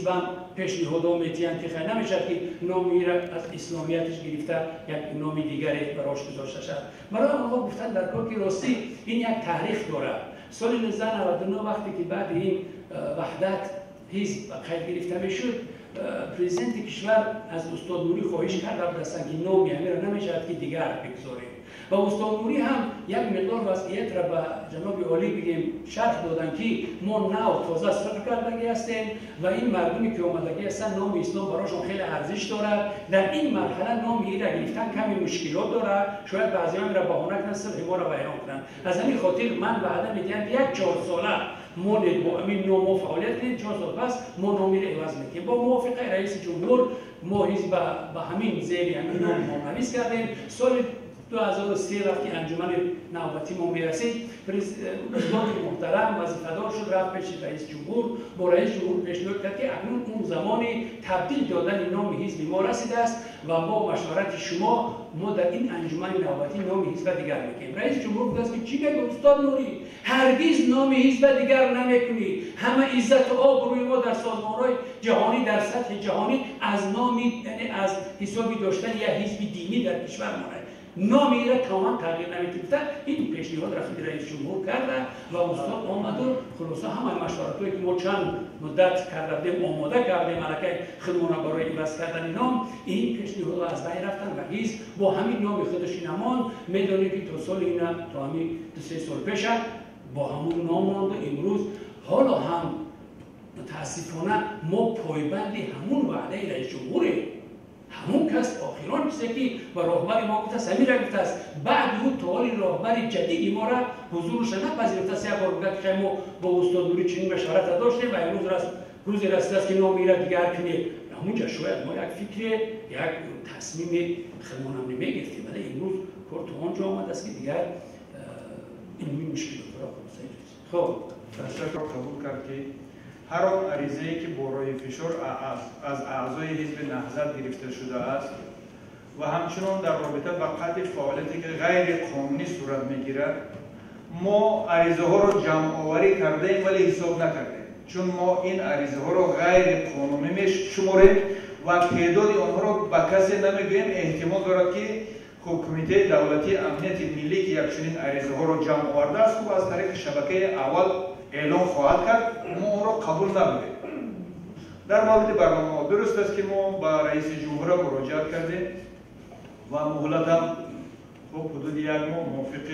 حزب هم پیشنهاد میتیان که خیلی نمیشد که نامی را از اسلامیتش گرفته یک نام دیگری براش گذاشته شد. برای آنها گفتن در کار که راستی این یک تاریخ داره. سال 1999 وقتی که بعد این وحدت حزب قید گرفته میشد، پرزیدنت کشور از استاد نوری خواهش کرد دستن که نامی همه را نمیشد که دیگر بگذاریم. و استاد نوری هم یک مقدار وضعیت را به جناب عالی بگیم شرح دادن که ما نو تازه صرف کردگی هستیم و این مردمی که آمدگی هستن نام اسلام براشون خیلی ارزش دارد. در این مرحله نام را گرفتن کمی مشکلات داره، شاید بعضی هم را بهانه کنن صرف ما را بیان کنن. از همین خاطر من بعدا میگم یک 4 ساله ما با همین نام فعالیت کنیم، 4 سال پس ما نامی را عوض میکنیم. با موافقه رئیس جمهور ما حزب به همین زیر همین نام منحوس کردیم. سال 2003 وقتی انجمن نوبتی ما میرسید، پرزیدنت محترم وظیفه‌دار شد، رفت پیش رئیس جمهور، با رئیس جمهور پیشنهاد کرد که اکنون اون زمانی تبدیل دادن نام حزب ما رسیده است و با مشورت شما ما در این انجمن نوبتی نام حزب دیگر میکنیم. رئیس جمهور گفت که چی میگه استاد نوری؟ هرگز نام حزب دیگر نمیکنی. همه عزت و آبروی ما در سازمان‌های جهانی در سطح جهانی از نامی، یعنی از حسابی داشتن یک حزب دینی در کشور ما نامی را تماما تغییر نمی‌دید. این پیشنهاد رفت رئیس جمهور کرده و استاد آمد و خلاصه همه مشورت‌هایی که ما چند مدت کردیم آماده کردیم ملکه خودمون برای عوض کردن نام، این پیشنهادها از بین رفتن و حزب با همین نام خودش نماند. می‌دونید که تا سال اینا تا همین 2-3 سال پیش با همون نام ماند. امروز حالا هم متاسفانه ما پایبند همون وعده رئیس جمهوریم. همون کس آخران کسی که با راهبر ما گفته است، همین را گفته است بعد او تالی راهبر جدیدی ما را حضورش نپذیرفته است. یک بار گفت که ما با استاد نوری چنین بشارت داشتیم و امروز روزی رسیده است که نامی را دیگر کنیم. همونجا شاید ما یک فکر یک تصمیم خودمون هم نمیگرفتیم، ولی امروز کار تو آنجا آمده است که دیگر این مشکلات را خب تشکر قبول کرد که هر آن عریضه‌ای که با روی فشار از اعضای حزب نهضت گرفته شده است و همچنان در رابطه با قطع فعالیتی که غیر قانونی صورت میگیرد، ما عریضه ها را جمع آوری کردیم ولی حساب نکردیم، چون ما این عریضه ها را غیر قانونی میشماریم و تعداد آنها را به کسی نمیگوییم. احتمال دارد که کمیته دولتی امنیت ملی که یک چنین عریضه ها را جمع آورده است و از طریق شبکه اول اعلام خواهد کرد، ما اون را قبول نبودیم. در مورد برنامه درست است که ما با رئیس جمهور مراجعت کردیم و مهلت هم حدود 1 ماه موافق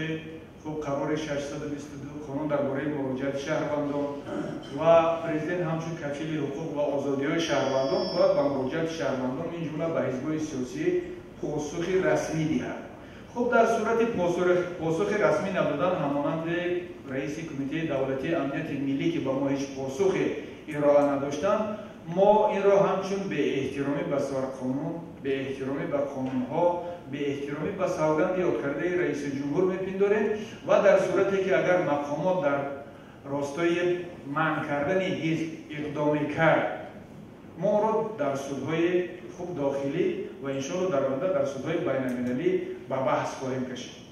قرار 622 قانون درباره مراجعت شهروندان و پرزیدنت همچون کفیل حقوق و آزادی‌های شهروندان باید با مراجعت شهروندان این جمله به حزب‌های سیاسی پاسخ رسمی دهد. خب در صورت پاسخ رسمی ندادن همانند رئیس کمیته دولتی امنیت ملی که با ما هیچ پاسخ ارائه نداشتند، ما این را همچون به احترامی به قانون، به احترامی به قانون‌ها، به احترامی به سوگند یاد کرده رئیس جمهور میپنداریم و در صورتی که اگر مقامات در راستای منع کردن حزب اقدامی کرد، ما را در سودهای خوب داخلی و انشاءالله در آینده در سودهای بین‌المللی به بحث خواهیم کشید.